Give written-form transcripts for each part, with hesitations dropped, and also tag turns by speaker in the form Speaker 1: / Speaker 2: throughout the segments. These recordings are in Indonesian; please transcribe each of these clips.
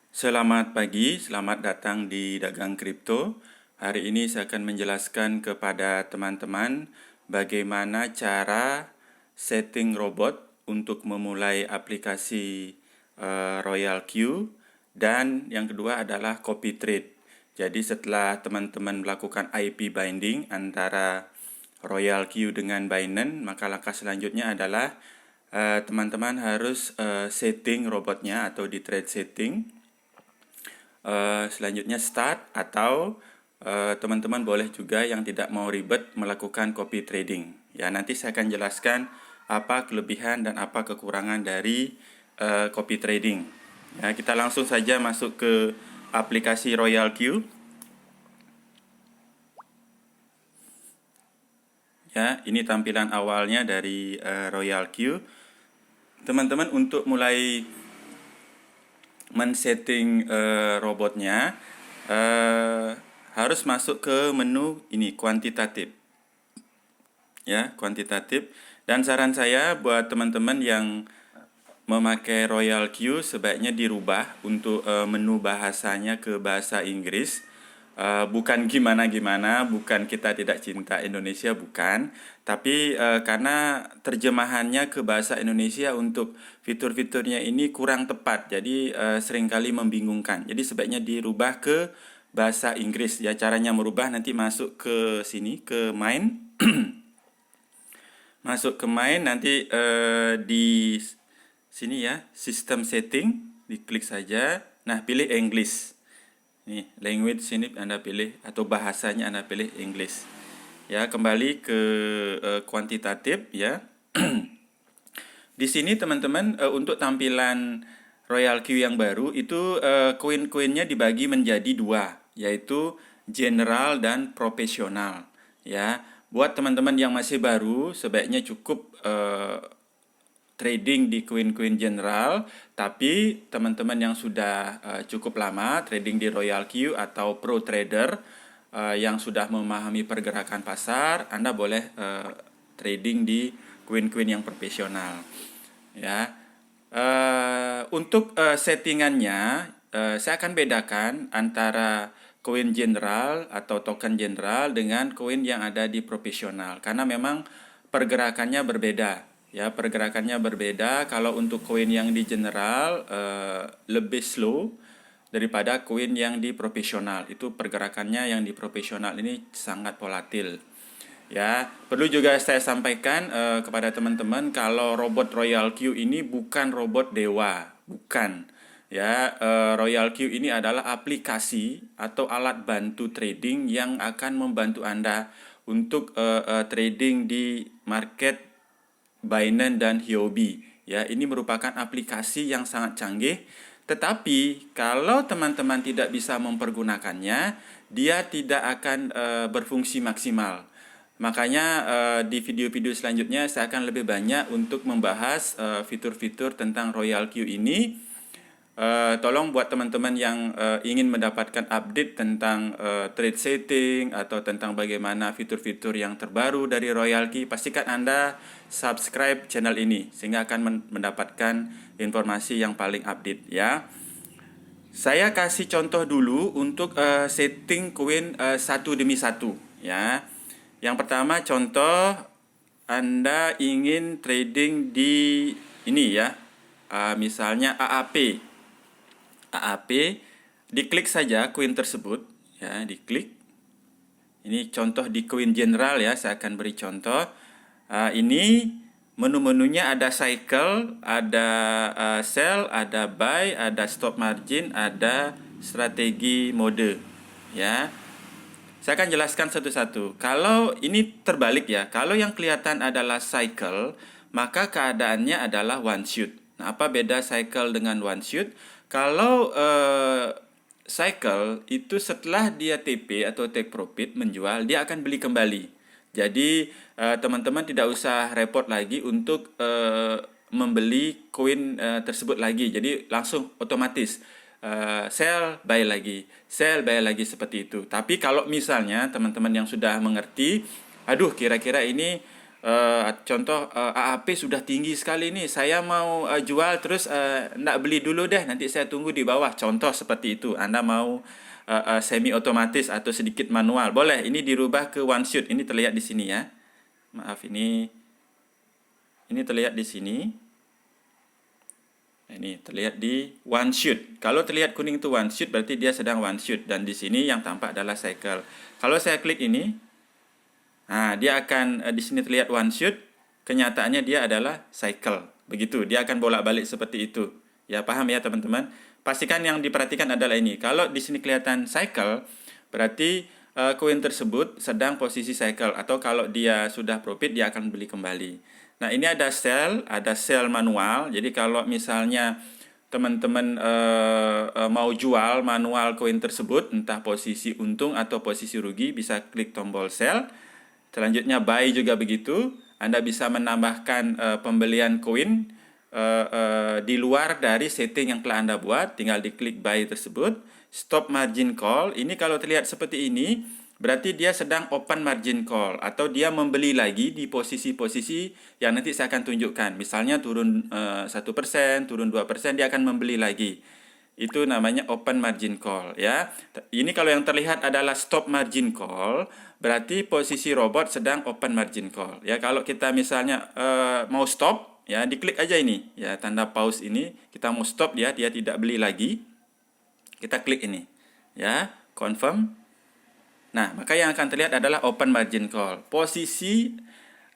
Speaker 1: Selamat pagi, selamat datang di Dagang Kripto. Hari ini saya akan menjelaskan kepada teman-teman bagaimana cara setting robot untuk memulai aplikasi Royal Q, dan yang kedua adalah copy trade. Jadi setelah teman-teman melakukan IP binding antara Royal Q dengan Binance, maka langkah selanjutnya adalah teman-teman harus setting robotnya atau di trade setting. Selanjutnya start, atau teman-teman boleh juga yang tidak mau ribet melakukan copy trading. Ya, nanti saya akan jelaskan apa kelebihan dan apa kekurangan dari copy trading. Ya, kita langsung saja masuk ke aplikasi Royal Q. Ya, ini tampilan awalnya dari Royal Q. Teman-teman untuk mulai men-setting robotnya harus masuk ke menu ini kuantitatif. Ya, kuantitatif. Dan saran saya buat teman-teman yang memakai Royal Q sebaiknya dirubah untuk menu bahasanya ke bahasa Inggris. Bukan gimana-gimana, bukan kita tidak cinta Indonesia, bukan. Tapi karena terjemahannya ke bahasa Indonesia untuk fitur-fiturnya ini kurang tepat, jadi seringkali membingungkan. Jadi sebaiknya dirubah ke bahasa Inggris. Ya, caranya merubah nanti masuk ke sini, ke main. Masuk ke main, nanti di sini ya, sistem setting, diklik saja. Nah, pilih English. Nih, language sini Anda pilih, atau bahasanya Anda pilih English. Ya, kembali ke kuantitatif ya. Di sini teman-teman untuk tampilan Royal Q yang baru itu koin-koinnya dibagi menjadi dua, yaitu general dan profesional. Ya, buat teman-teman yang masih baru sebaiknya cukup trading di koin-koin general, tapi teman-teman yang sudah cukup lama trading di Royal Q atau pro trader yang sudah memahami pergerakan pasar, Anda boleh trading di koin-koin yang profesional. Ya, untuk settingannya saya akan bedakan antara koin general atau token general dengan koin yang ada di profesional, karena memang pergerakannya berbeda. Ya, pergerakannya berbeda. Kalau untuk koin yang di general lebih slow daripada koin yang di profesional. Itu pergerakannya yang di profesional ini sangat volatil. Ya, perlu juga saya sampaikan kepada teman-teman kalau robot Royal Q ini bukan robot dewa, bukan. Ya, Royal Q ini adalah aplikasi atau alat bantu trading yang akan membantu Anda untuk trading di market Binance dan Huobi. Ya, ini merupakan aplikasi yang sangat canggih. Tetapi kalau teman-teman tidak bisa mempergunakannya, dia tidak akan berfungsi maksimal. Makanya di video-video selanjutnya saya akan lebih banyak untuk membahas fitur-fitur tentang Royal Q ini. Tolong buat teman-teman yang ingin mendapatkan update tentang trade setting atau tentang bagaimana fitur-fitur yang terbaru dari Royal Q, pastikan Anda subscribe channel ini sehingga akan mendapatkan informasi yang paling update ya. Saya kasih contoh dulu untuk setting koin satu demi satu ya. Yang pertama contoh, Anda ingin trading di ini ya. Misalnya AAP. Diklik saja koin tersebut ya, diklik. Ini contoh di koin general ya, saya akan beri contoh. Ini menu-menunya ada cycle, ada sell, ada buy, ada stop margin, ada strategi mode ya. Saya akan jelaskan satu-satu. Kalau ini terbalik ya, kalau yang kelihatan adalah cycle, maka keadaannya adalah one shoot. Nah, apa beda cycle dengan one shoot? Kalau cycle itu setelah dia TP atau take profit menjual, dia akan beli kembali. Jadi teman-teman tidak usah repot lagi untuk membeli koin tersebut lagi. Jadi langsung otomatis sell buy lagi seperti itu. Tapi kalau misalnya teman-teman yang sudah mengerti, aduh kira-kira ini Contoh AAP sudah tinggi sekali nih, saya mau jual terus nggak beli dulu deh, nanti saya tunggu di bawah. Contoh seperti itu. Anda mau semi otomatis atau sedikit manual, boleh. Ini dirubah ke one shoot. Ini terlihat di sini ya. Maaf, ini terlihat di sini. Ini terlihat di one shoot. Kalau terlihat kuning itu one shoot, berarti dia sedang one shoot. Dan di sini yang tampak adalah cycle. Kalau saya klik ini, nah dia akan di sini terlihat one shoot. Kenyataannya dia adalah cycle. Begitu, dia akan bolak-balik seperti itu. Ya, paham ya teman-teman? Pastikan yang diperhatikan adalah ini. Kalau di sini kelihatan cycle, berarti koin tersebut sedang posisi cycle. Atau kalau dia sudah profit, dia akan beli kembali. Nah, ini ada sell manual. Jadi kalau misalnya teman-teman mau jual manual koin tersebut, entah posisi untung atau posisi rugi, bisa klik tombol sell. Selanjutnya buy juga begitu. Anda bisa menambahkan pembelian koin di luar dari setting yang telah Anda buat. Tinggal diklik buy tersebut. Stop margin call. Ini kalau terlihat seperti ini, berarti dia sedang open margin call atau dia membeli lagi di posisi-posisi yang nanti saya akan tunjukkan. Misalnya turun 1%, turun 2%, dia akan membeli lagi. Itu namanya open margin call ya. Ini kalau yang terlihat adalah stop margin call, berarti posisi robot sedang open margin call. Ya, kalau kita misalnya mau stop, ya diklik aja ini, ya tanda pause ini, kita mau stop dia tidak beli lagi. Kita klik ini. Ya, confirm. Nah, maka yang akan terlihat adalah open margin call. Posisi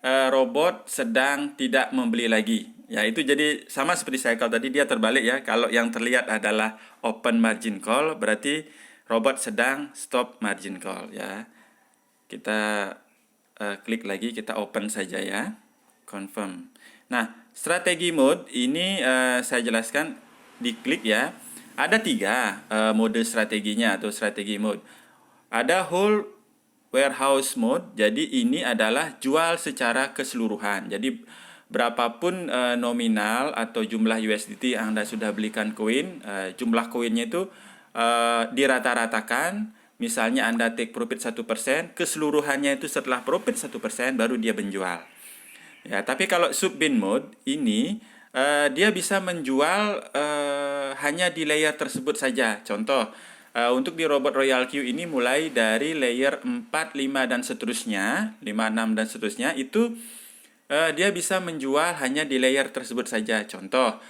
Speaker 1: robot sedang tidak membeli lagi. Ya, itu jadi sama seperti cycle tadi, dia terbalik ya. Kalau yang terlihat adalah open margin call, berarti robot sedang stop margin call ya. Kita klik lagi, kita open saja ya. Confirm. Nah, strategi mode ini saya jelaskan, diklik ya. Ada 3 mode strateginya atau strategi mode. Ada whole warehouse mode, jadi ini adalah jual secara keseluruhan. Jadi berapapun nominal atau jumlah USDT yang Anda sudah belikan koin, jumlah koinnya itu dirata-ratakan. Misalnya Anda take profit 1%, keseluruhannya itu setelah profit 1% baru dia menjual. Ya, tapi kalau sub-bin mode ini dia bisa menjual hanya di layer tersebut saja. Contoh, untuk di robot Royal Q ini mulai dari layer 4, 5 dan seterusnya, 5, 6 dan seterusnya, itu dia bisa menjual hanya di layer tersebut saja. Contoh,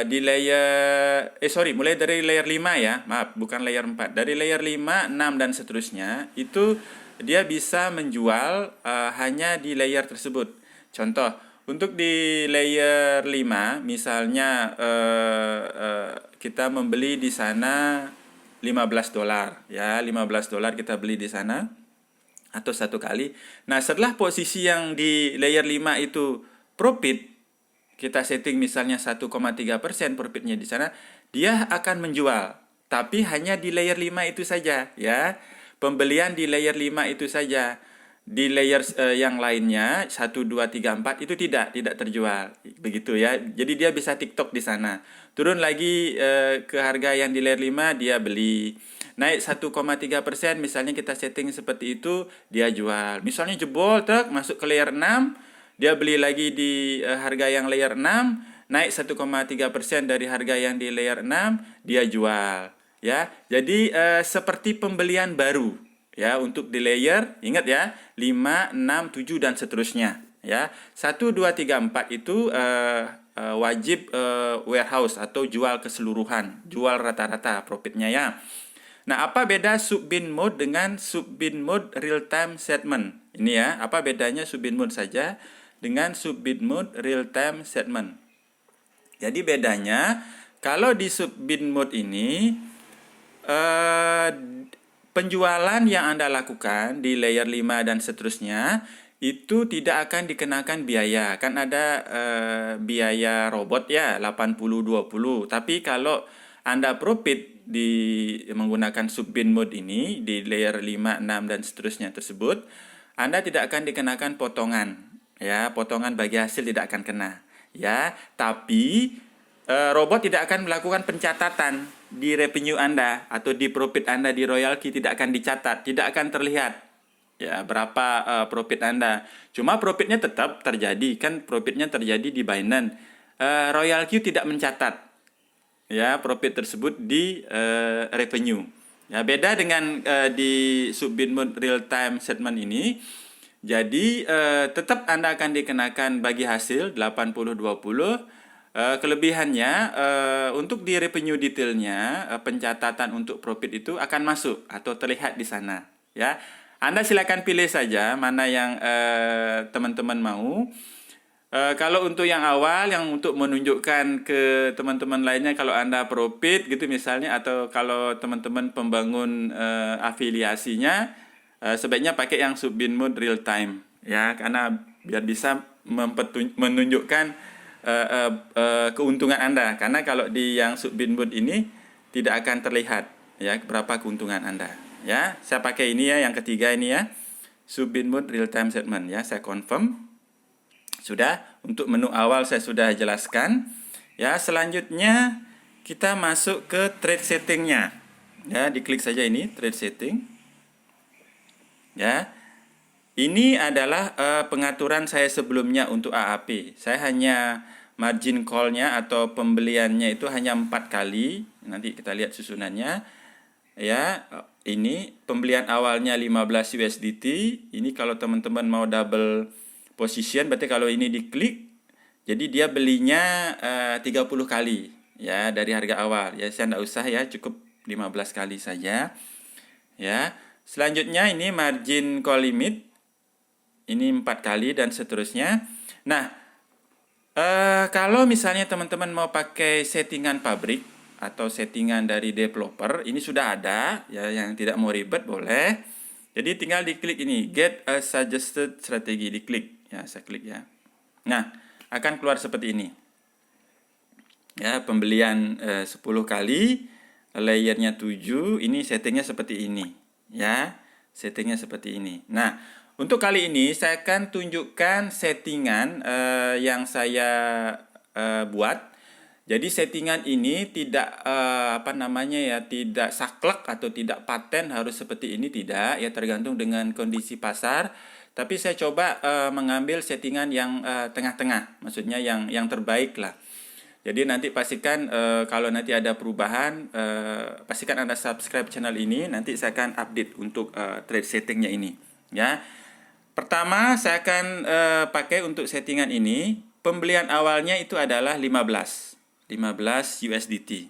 Speaker 1: di layer mulai dari layer 5 ya. Maaf, bukan layer 4. Dari layer 5, 6 dan seterusnya itu dia bisa menjual hanya di layer tersebut. Contoh, untuk di layer 5 misalnya kita membeli di sana $15 ya, $15 kita beli di sana atau 1 kali. Nah, setelah posisi yang di layer 5 itu profit, kita setting misalnya 1,3% profitnya di sana, dia akan menjual, tapi hanya di layer 5 itu saja ya. Pembelian di layer 5 itu saja. Di layer yang lainnya 1, 2, 3, 4 itu tidak terjual. Begitu ya. Jadi dia bisa TikTok di sana. Turun lagi ke harga yang di layer 5 dia beli. Naik 1,3% misalnya kita setting seperti itu, dia jual. Misalnya jebol masuk ke layer 6, dia beli lagi di harga yang layer 6, naik 1,3% dari harga yang di layer 6, dia jual. Ya. Jadi seperti pembelian baru. Ya, untuk di layer, ingat ya, 5, 6, 7 dan seterusnya ya. 1, 2, 3, 4 itu wajib warehouse atau jual keseluruhan, jual rata-rata profitnya ya. Nah, apa beda sub-bin mode dengan sub-bin mode real time settlement? Ini ya, apa bedanya sub-bin mode saja dengan sub-bin mode real time settlement? Jadi bedanya kalau di sub-bin mode ini penjualan yang Anda lakukan di layer 5 dan seterusnya itu tidak akan dikenakan biaya. Kan ada biaya robot ya, 80-20. Tapi kalau Anda profit menggunakan sub-bin mode ini di layer 5, 6 dan seterusnya tersebut, Anda tidak akan dikenakan potongan. Ya, potongan bagi hasil tidak akan kena. Ya, tapi robot tidak akan melakukan pencatatan di revenue Anda atau di profit Anda di royalty, tidak akan dicatat, tidak akan terlihat. ya berapa profit Anda. Cuma profitnya tetap terjadi, kan profitnya terjadi di Binance. Royal Q tidak mencatat ya profit tersebut di revenue. Ya beda dengan di Subbinmode real time settlement ini. Jadi tetap Anda akan dikenakan bagi hasil 80-20. Kelebihannya untuk di revenue detailnya pencatatan untuk profit itu akan masuk atau terlihat di sana ya. Anda silakan pilih saja mana yang teman-teman mau. Kalau untuk yang awal yang untuk menunjukkan ke teman-teman lainnya kalau Anda profit gitu misalnya, atau kalau teman-teman pembangun afiliasinya, sebaiknya pakai yang Subbinmode real time ya, karena biar bisa menunjukkan keuntungan Anda, karena kalau di yang Subbinmode ini tidak akan terlihat ya berapa keuntungan Anda ya. Saya pakai ini ya, yang ketiga ini ya, Subbinmode real time settlement ya. Saya confirm. Sudah, untuk menu awal saya sudah jelaskan. Ya, selanjutnya kita masuk ke trade settingnya. Ya, diklik saja ini trade setting. Ya, ini adalah pengaturan saya sebelumnya untuk AAP. Saya hanya margin call-nya atau pembeliannya itu hanya 4 kali. Nanti kita lihat susunannya. Ya, ini pembelian awalnya 15 USDT. Ini kalau teman-teman mau double position, berarti kalau ini diklik, jadi dia belinya 30 kali ya dari harga awal. Ya, saya tidak usah ya, cukup 15 kali saja. Ya. Selanjutnya ini margin call limit. Ini 4 kali dan seterusnya. Nah, kalau misalnya teman-teman mau pakai settingan pabrik atau settingan dari developer, ini sudah ada ya, yang tidak mau ribet boleh. Jadi tinggal diklik ini, get a suggested strategy, diklik. Ya, saya klik ya. Nah, akan keluar seperti ini. Ya, pembelian 10 kali, layernya 7, ini settingnya seperti ini. Ya, settingnya seperti ini. Nah, untuk kali ini saya akan tunjukkan settingan yang saya buat. Jadi settingan ini tidak tidak saklek atau tidak paten harus seperti ini, tidak ya, tergantung dengan kondisi pasar. Tapi saya coba mengambil settingan yang tengah-tengah, maksudnya yang terbaik lah. Jadi nanti pastikan kalau nanti ada perubahan, pastikan Anda subscribe channel ini, nanti saya akan update untuk trade settingnya ini ya. Pertama saya akan pakai untuk settingan ini, pembelian awalnya itu adalah 15 USDT.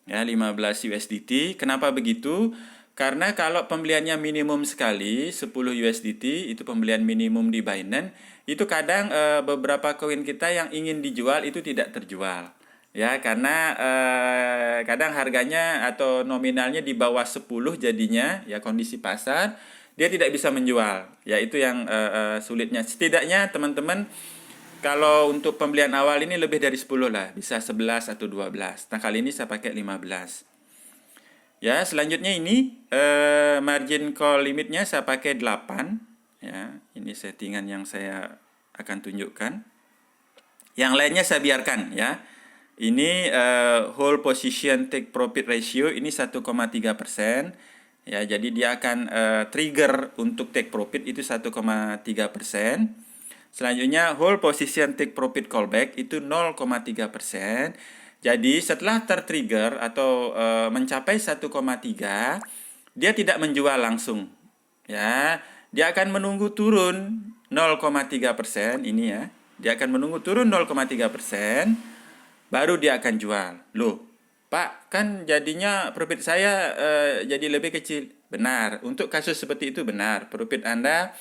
Speaker 1: Ya, 15 USDT. Kenapa begitu? Karena kalau pembeliannya minimum sekali, 10 USDT, itu pembelian minimum di Binance, itu kadang beberapa koin kita yang ingin dijual itu tidak terjual. Ya, karena kadang harganya atau nominalnya di bawah 10 jadinya, ya kondisi pasar, dia tidak bisa menjual. Ya, itu yang sulitnya. Setidaknya teman-teman, kalau untuk pembelian awal ini lebih dari 10 lah, bisa 11 atau 12. Nah, kali ini saya pakai 15. Ya, selanjutnya ini margin call limitnya saya pakai 8. Ya, ini settingan yang saya akan tunjukkan. Yang lainnya saya biarkan ya. Ini whole position take profit ratio ini 1,3%. Ya, jadi dia akan trigger untuk take profit itu 1,3%. Selanjutnya whole position take profit callback itu 0,3%. Jadi setelah tertrigger atau mencapai 1,3, dia tidak menjual langsung. Ya, dia akan menunggu turun 0,3% ini ya. Dia akan menunggu turun 0,3%, baru dia akan jual. Loh, Pak, kan jadinya profit saya jadi lebih kecil. Benar, untuk kasus seperti itu benar. Profit Anda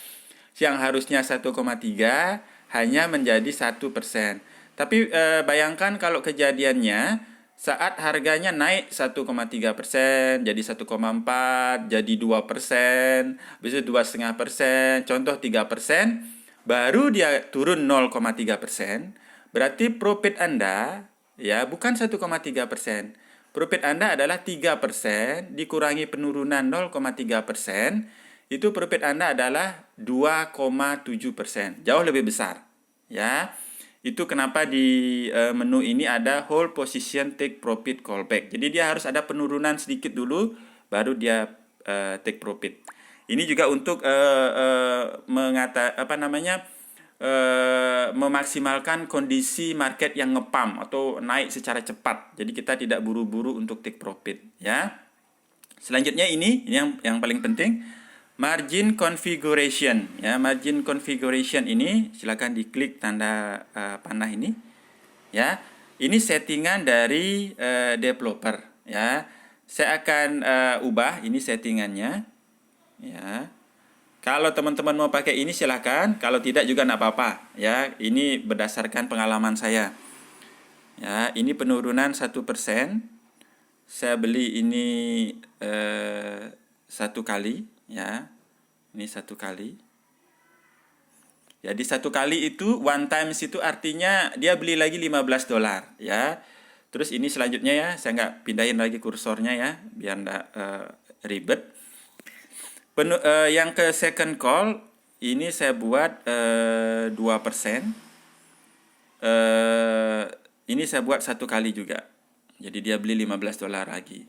Speaker 1: yang harusnya 1,3 hanya menjadi 1%. Tapi bayangkan kalau kejadiannya saat harganya naik 1,3%, jadi 1,4, jadi 2%, bisa 2,5%, contoh 3%, baru dia turun 0,3%, berarti profit Anda ya bukan 1,3%. Profit Anda adalah 3% dikurangi penurunan 0,3%, itu profit Anda adalah 2,7%, jauh lebih besar ya. Itu kenapa di menu ini ada whole position take profit callback. Jadi dia harus ada penurunan sedikit dulu baru dia take profit. Ini juga untuk memaksimalkan kondisi market yang ngepump atau naik secara cepat. Jadi kita tidak buru-buru untuk take profit, ya. Selanjutnya ini yang paling penting, margin configuration, ya. Margin configuration ini silakan diklik tanda panah ini, ya. Ini settingan dari developer, ya. Saya akan ubah ini settingannya, ya. Kalau teman-teman mau pakai ini silahkan, kalau tidak juga tidak apa-apa, ya. Ini berdasarkan pengalaman saya. Ya, ini penurunan 1%. Saya beli ini 1 kali, ya. Ini 1 kali. Jadi 1 kali itu one times itu artinya dia beli lagi $15, ya. Terus ini selanjutnya, ya, saya nggak pindahin lagi kursornya, ya, biar nggak ribet. Yang ke second call ini saya buat 2%. Ini saya buat 1 kali juga. Jadi dia beli $15 lagi.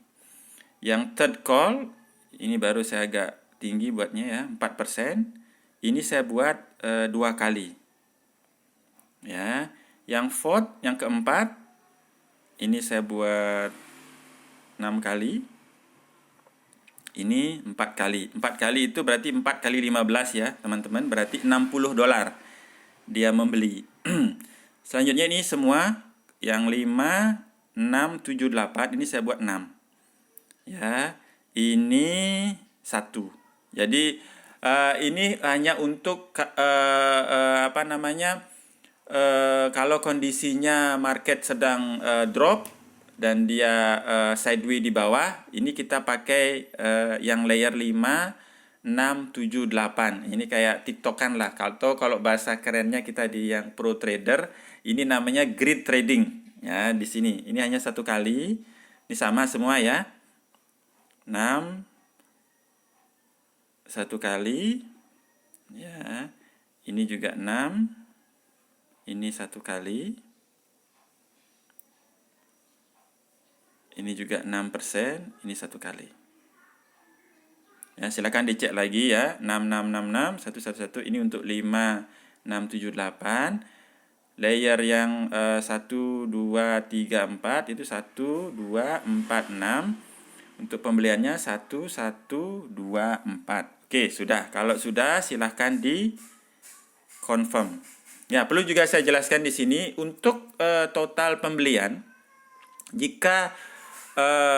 Speaker 1: Yang third call ini baru saya agak tinggi buatnya, ya, 4%. Ini saya buat 2 kali. Ya. Yang fourth, yang keempat ini saya buat 6 kali. Ini 4 kali. 4 kali itu berarti 4 kali 15, ya, teman-teman. Berarti $60 dia membeli. Selanjutnya ini semua yang 5, 6, 7, 8 ini saya buat 6. Ya, ini 1. Jadi ini hanya untuk kalau kondisinya market sedang drop dan dia sideways di bawah, ini kita pakai yang layer 5, 6, 7, 8. Ini kayak tiktokan lah. Kalau bahasa kerennya kita di yang pro trader, ini namanya grid trading. Ya, di sini. Ini hanya 1 kali. Ini sama semua, ya. 6 1 kali. Ya. Ini juga 6. Ini 1 kali. Ini juga 6%, ini 1 kali. Ya, silakan dicek lagi, ya. 6, 6, 6, 6, 1, 1, 1. Ini untuk 5, 6, 7, 8. Layer yang 1, 2, 3, 4 itu 1, 2, 4, 6. Untuk pembeliannya 1, 1, 2, 4. Oke, sudah. Kalau sudah, silahkan di confirm. Ya, perlu juga saya jelaskan di sini untuk total pembelian. Jika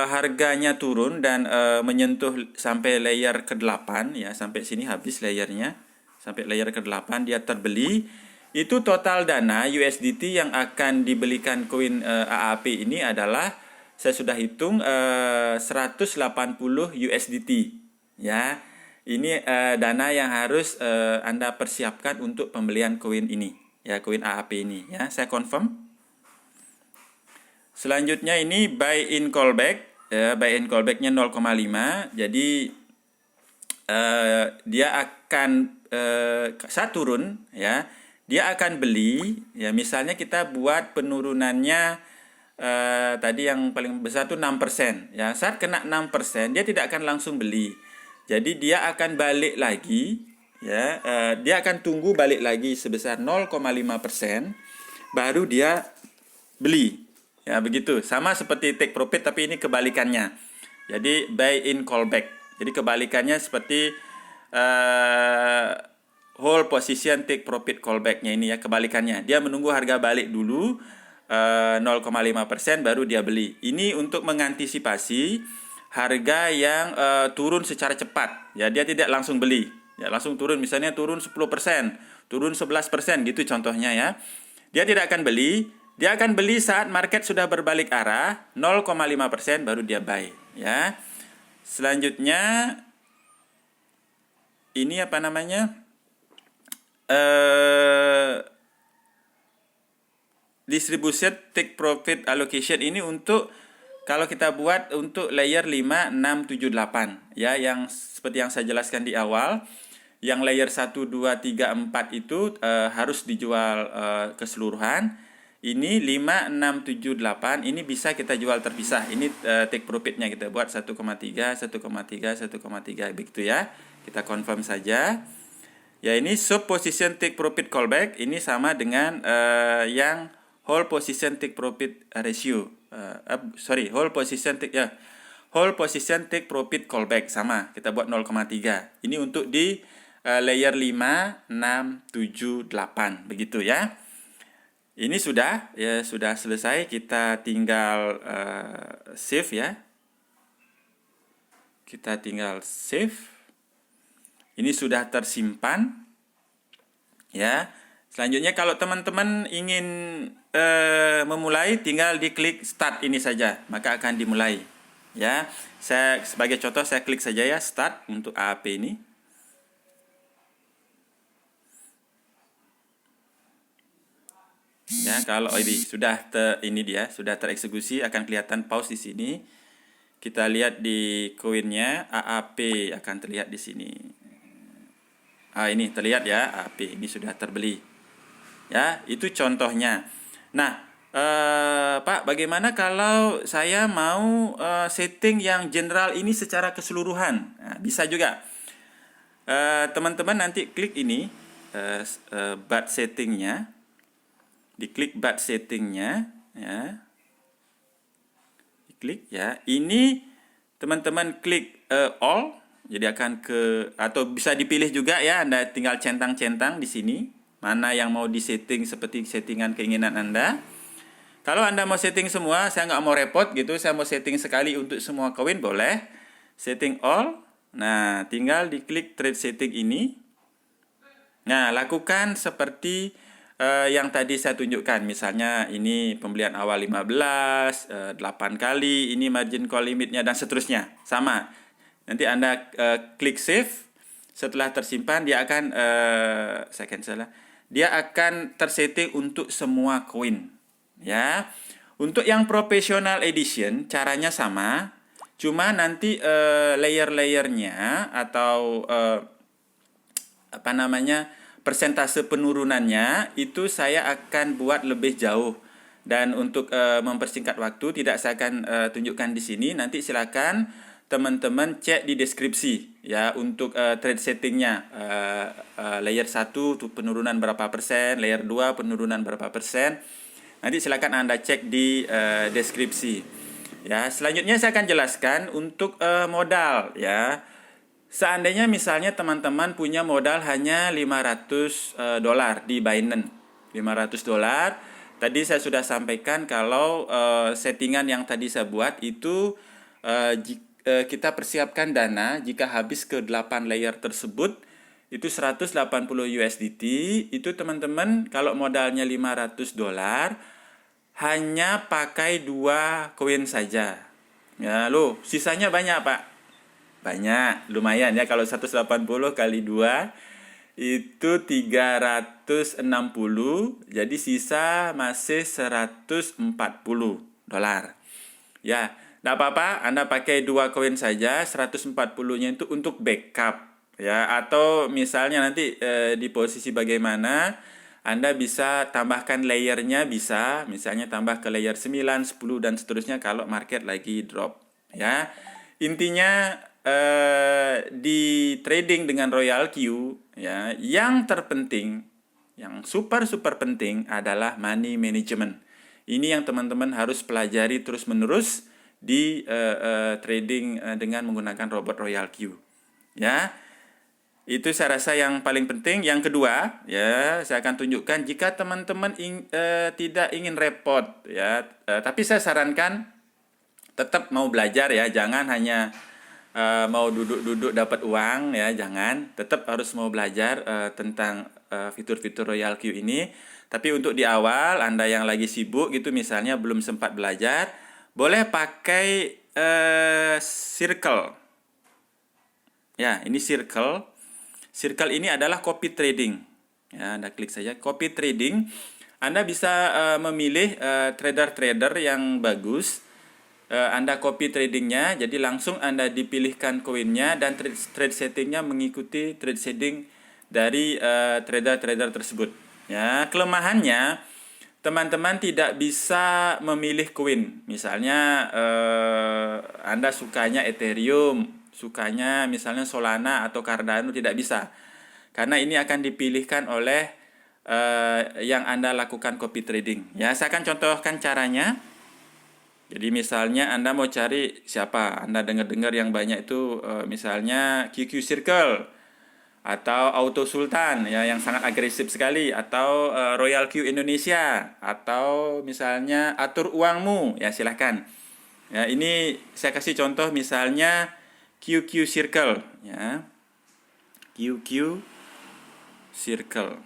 Speaker 1: harganya turun dan menyentuh sampai layer ke-8, ya, sampai sini habis layernya, sampai layer ke-8 dia terbeli, itu total dana USDT yang akan dibelikan koin AAP ini adalah, saya sudah hitung, 180 USDT, ya. Ini dana yang harus Anda persiapkan untuk pembelian koin ini, ya, koin AAP ini, ya. Saya confirm. Selanjutnya ini buy in callback, buy in callbacknya 0,5. Jadi dia akan saat turun, ya, dia akan beli, ya. Misalnya kita buat penurunannya tadi yang paling besar itu 6%, ya. Saat kena 6%, dia tidak akan langsung beli. Jadi dia akan balik lagi, ya. Dia akan tunggu balik lagi sebesar 0,5%, baru dia beli. Ya, begitu. Sama seperti take profit, tapi ini kebalikannya. Jadi buy in callback. Jadi kebalikannya seperti hold position take profit callbacknya ini, ya, kebalikannya. Dia menunggu harga balik dulu 0,5% baru dia beli. Ini untuk mengantisipasi harga yang turun secara cepat. Ya, dia tidak langsung beli. Ya, langsung turun, misalnya turun 10%, turun 11% gitu contohnya, ya. Dia tidak akan beli. Dia akan beli saat market sudah berbalik arah 0,5% baru dia buy, ya. Selanjutnya ini apa namanya? Distribution take profit allocation ini untuk kalau kita buat untuk layer 5, 6, 7, 8, ya, yang seperti yang saya jelaskan di awal. Yang layer 1, 2, 3, 4 itu harus dijual keseluruhan. Ini 5, 6, 7, 8 ini bisa kita jual terpisah. Ini take profitnya kita buat 1,3, 1,3, 1,3 begitu, ya. Kita confirm saja. Ya, ini sub position take profit callback ini sama dengan yang whole position take profit ratio. Whole position take profit callback sama. Kita buat 0,3. Ini untuk di layer 5, 6, 7, 8 begitu ya. Ini sudah selesai. Kita tinggal save ya. Kita tinggal save. Ini sudah tersimpan. Ya. Selanjutnya kalau teman-teman ingin memulai, tinggal diklik start ini saja, maka akan dimulai. Ya. Saya sebagai contoh saya klik saja ya start untuk AAP ini. Ya, kalau ini sudah sudah tereksekusi, akan kelihatan pause di sini. Kita lihat di koinnya AAP akan terlihat di sini. Ini terlihat ya, AAP ini sudah terbeli. Ya, itu contohnya. Nah, Pak, bagaimana kalau saya mau setting yang general ini secara keseluruhan? Nah, bisa juga. Teman-teman nanti klik ini BAT settingnya. Diklik BAT settingnya, ya. Diklik ya. Ini teman-teman klik all, jadi akan atau bisa dipilih juga ya. Anda tinggal centang-centang di sini mana yang mau disetting seperti settingan keinginan Anda. Kalau Anda mau setting semua, saya nggak mau repot gitu. Saya mau setting sekali untuk semua koin boleh. Setting all. Nah, tinggal diklik trade setting ini. Nah, lakukan seperti yang tadi saya tunjukkan, misalnya ini pembelian awal 15, 8 kali, ini margin call limitnya dan seterusnya. Sama. Nanti Anda klik save, setelah tersimpan dia akan dia akan tersetting untuk semua koin. Ya. Untuk yang professional edition caranya sama, cuma nanti layer-layernya atau persentase penurunannya itu saya akan buat lebih jauh. Dan untuk mempersingkat waktu tidak saya akan tunjukkan di sini. Nanti silakan teman-teman cek di deskripsi ya untuk trade settingnya. Layer 1 tuh penurunan berapa persen, layer 2 penurunan berapa persen. Nanti silakan Anda cek di deskripsi. Ya, selanjutnya saya akan jelaskan untuk modal ya. Seandainya misalnya teman-teman punya modal hanya $500 di Binance. $500. Tadi saya sudah sampaikan kalau settingan yang tadi saya buat itu kita persiapkan dana jika habis ke 8 layer tersebut itu 180 USDT. Itu teman-teman kalau modalnya $500 hanya pakai 2 koin saja. Ya, sisanya banyak, Pak. Banyak, lumayan ya. Kalau 180 kali 2 itu 360, jadi sisa masih $140. Ya, enggak apa-apa, Anda pakai 2 koin saja, 140-nya itu untuk backup ya. Atau misalnya nanti di posisi bagaimana Anda bisa tambahkan layernya, bisa misalnya tambah ke layer 9, 10 dan seterusnya kalau market lagi drop ya. Intinya di trading dengan Royal Q ya, yang terpenting, yang super penting adalah money management. Ini yang teman-teman harus pelajari terus-menerus di trading dengan menggunakan robot Royal Q. Ya. Itu saya rasa yang paling penting. Yang kedua, ya, saya akan tunjukkan jika teman-teman tidak ingin repot ya, tapi saya sarankan tetap mau belajar ya, jangan hanya mau duduk-duduk dapat uang ya, jangan. Tetap harus mau belajar tentang fitur-fitur Royal Q ini. Tapi untuk di awal Anda yang lagi sibuk gitu misalnya belum sempat belajar, boleh pakai circle. Ya, ini circle. Circle ini adalah copy trading. Ya, Anda klik saja copy trading. Anda bisa memilih trader-trader yang bagus. Anda copy tradingnya, jadi langsung Anda dipilihkan koinnya dan trade settingnya mengikuti trade setting dari trader-trader tersebut. Ya, kelemahannya teman-teman tidak bisa memilih koin. Misalnya Anda sukanya Ethereum, sukanya misalnya Solana atau Cardano, tidak bisa. Karena ini akan dipilihkan oleh yang Anda lakukan copy trading. Ya, saya akan contohkan caranya. Jadi misalnya Anda mau cari siapa? Anda dengar-dengar yang banyak itu misalnya QQ Circle atau Auto Sultan ya, yang sangat agresif sekali, atau Royal Q Indonesia, atau misalnya Atur Uangmu, ya silahkan. Ya, ini saya kasih contoh misalnya QQ Circle ya. QQ Circle.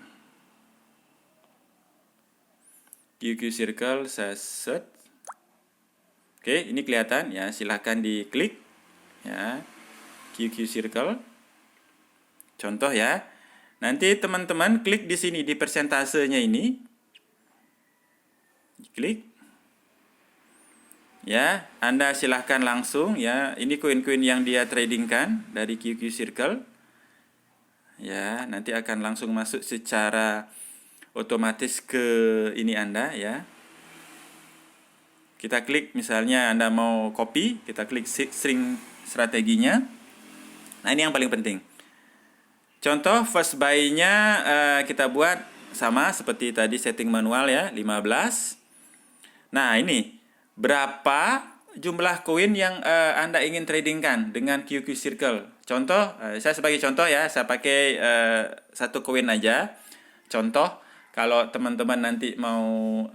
Speaker 1: QQ Circle saya search. Oke, ini kelihatan ya, silahkan diklik ya. QQ Circle. Contoh ya. Nanti teman-teman klik di sini di persentasenya ini. Klik. Ya, Anda silahkan langsung ya. Ini koin-koin yang dia tradingkan dari QQ Circle. Ya, nanti akan langsung masuk secara otomatis ke ini Anda ya. Kita klik misalnya Anda mau copy, kita klik string strateginya. Nah, ini yang paling penting. Contoh first buy-nya kita buat sama seperti tadi, setting manual ya, 15. Nah, ini berapa jumlah koin yang Anda ingin tradingkan dengan QQ Circle. Contoh, saya sebagai contoh ya, saya pakai satu koin aja. Contoh, kalau teman-teman nanti mau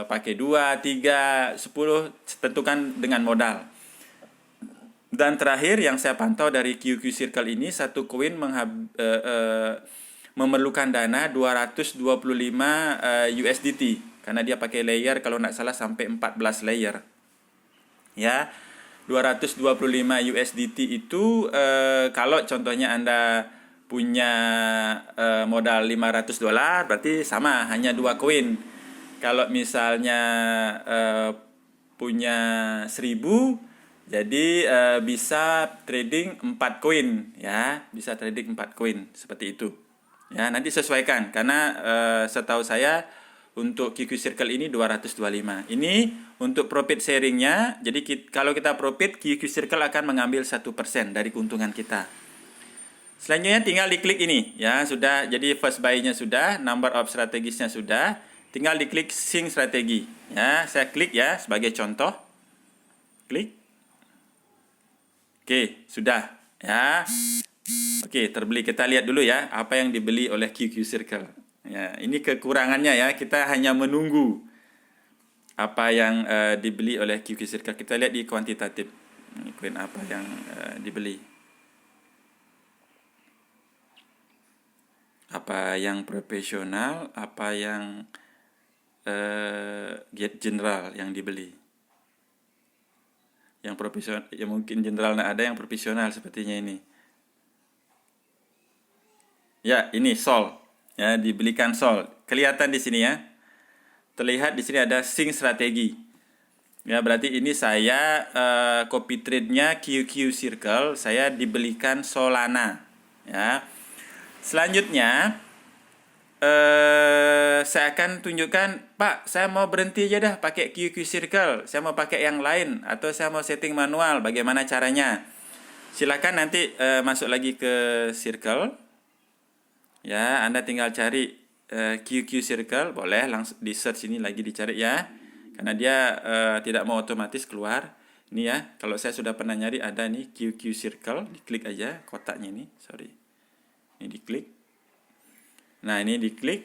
Speaker 1: pakai 2, 3, 10, tentukan dengan modal. Dan terakhir yang saya pantau dari QQ Circle ini, satu koin memerlukan dana 225 USDT. Karena dia pakai layer, kalau nggak salah sampai 14 layer. Ya, 225 USDT itu kalau contohnya Anda punya modal $500, berarti sama, hanya 2 koin. Kalau misalnya punya 1000, jadi bisa trading 4 koin ya, bisa trading 4 koin seperti itu. Ya, nanti sesuaikan karena setahu saya untuk QQ Circle ini 225. Ini untuk profit sharingnya. Jadi kalau kita profit, QQ Circle akan mengambil 1% dari keuntungan kita. Selanjutnya tinggal diklik ini ya, sudah. Jadi first buy-nya sudah, number of strategisnya sudah. Tinggal diklik sync strategi. Ya, saya klik ya sebagai contoh. Klik. Oke, sudah ya. Oke, terbeli. Kita lihat dulu ya apa yang dibeli oleh QQ Circle. Ya, ini kekurangannya ya. Kita hanya menunggu apa yang dibeli oleh QQ Circle. Kita lihat di kuantitatif. Ini koin apa yang dibeli. Apa yang profesional, apa yang general yang dibeli. Yang profesional, ya mungkin general ada yang profesional sepertinya ini. Ya, ini Sol. Ya, dibelikan Sol. Kelihatan di sini ya. Terlihat di sini ada sync strategi. Ya, berarti ini saya copy trade-nya QQ Circle, saya dibelikan Solana. Ya. Selanjutnya saya akan tunjukkan, Pak, saya mau berhenti aja dah pakai QQ Circle, saya mau pakai yang lain, atau saya mau setting manual, bagaimana caranya? Silakan nanti masuk lagi ke Circle. Ya, Anda tinggal cari QQ Circle, boleh langsung di search ini lagi dicari ya. Karena dia tidak mau otomatis keluar. Ini ya, kalau saya sudah pernah nyari ada nih QQ Circle, diklik aja kotaknya ini, sorry. Ini diklik. Nah, ini diklik.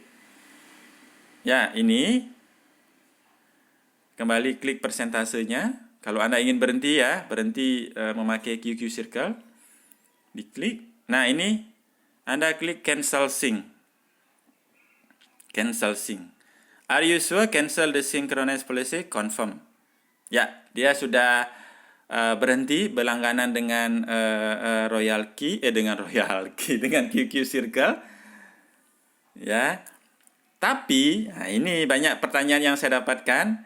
Speaker 1: Ya, ini. Kembali klik persentasenya. Kalau Anda ingin berhenti ya, berhenti memakai QQ Circle. Diklik. Nah, ini Anda klik cancel sync. Cancel sync. Are you sure cancel the synchronous policy? Confirm. Ya, dia sudah berhenti berlangganan dengan dengan QQ Circle. Ya. Tapi, nah ini banyak pertanyaan yang saya dapatkan.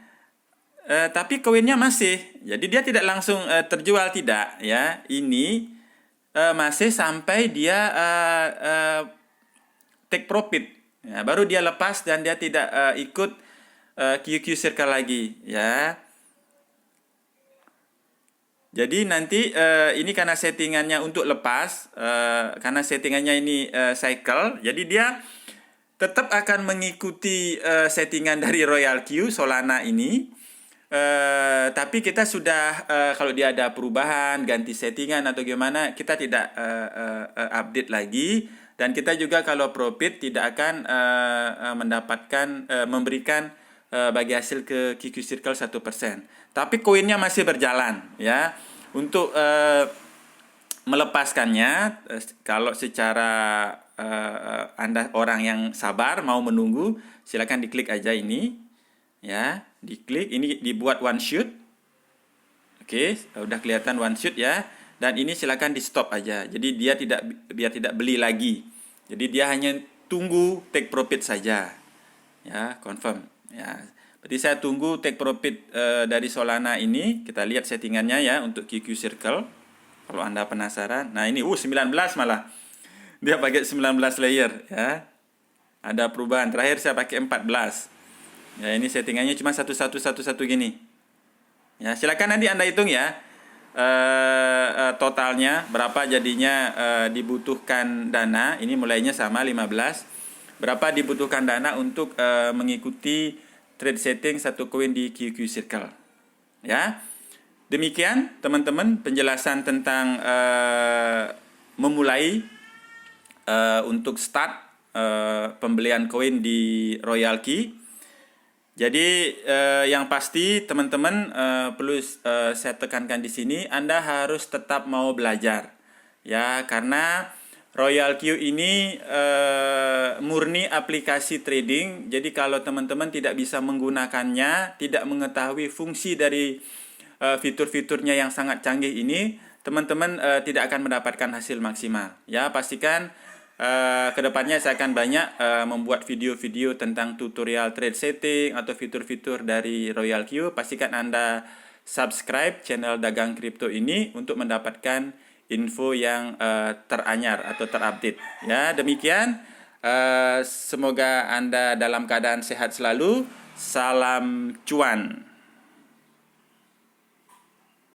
Speaker 1: Tapi koinnya masih. Jadi dia tidak langsung terjual, tidak ya. Ini masih sampai dia take profit. Ya, baru dia lepas dan dia tidak ikut QQ Circle lagi ya. Jadi nanti ini karena settingannya untuk lepas, karena settingannya ini cycle, jadi dia tetap akan mengikuti settingan dari Royal Q Solana ini. Tapi kita sudah kalau dia ada perubahan, ganti settingan atau gimana, kita tidak update lagi. Dan kita juga kalau profit tidak akan memberikan bagi hasil ke QQ Circle 1%. Tapi koinnya masih berjalan ya. Untuk melepaskannya, kalau secara Anda orang yang sabar mau menunggu, silakan diklik aja ini ya, diklik ini, dibuat one shoot. Oke, udah kelihatan one shoot ya. Dan ini silakan di stop aja. Jadi dia tidak beli lagi. Jadi dia hanya tunggu take profit saja. Ya, confirm. Ya. Berarti saya tunggu take profit dari Solana ini. Kita lihat settingannya ya untuk QQ Circle. Kalau Anda penasaran. Nah, ini 19 malah. Dia pakai 19 layer ya. Ada perubahan. Terakhir saya pakai 14. Ya, ini settingannya cuma 1111 gini. Ya, silakan nanti Anda hitung ya. Totalnya berapa jadinya dibutuhkan dana. Ini mulainya sama 15. Berapa dibutuhkan dana untuk mengikuti trade setting satu koin di QQ Circle. Ya. Demikian teman-teman penjelasan tentang memulai untuk start pembelian koin di Royal Key. Jadi yang pasti teman-teman perlu saya tekankan di sini, Anda harus tetap mau belajar ya, karena Royal Q ini murni aplikasi trading. Jadi kalau teman-teman tidak bisa menggunakannya, tidak mengetahui fungsi dari fitur-fiturnya yang sangat canggih ini, teman-teman tidak akan mendapatkan hasil maksimal ya. Pastikan kedepannya saya akan banyak membuat video-video tentang tutorial trade setting atau fitur-fitur dari Royal Q. Pastikan Anda subscribe channel Dagang Kripto ini untuk mendapatkan info yang teranyar atau terupdate. Ya, demikian. Semoga Anda dalam keadaan sehat selalu. Salam cuan.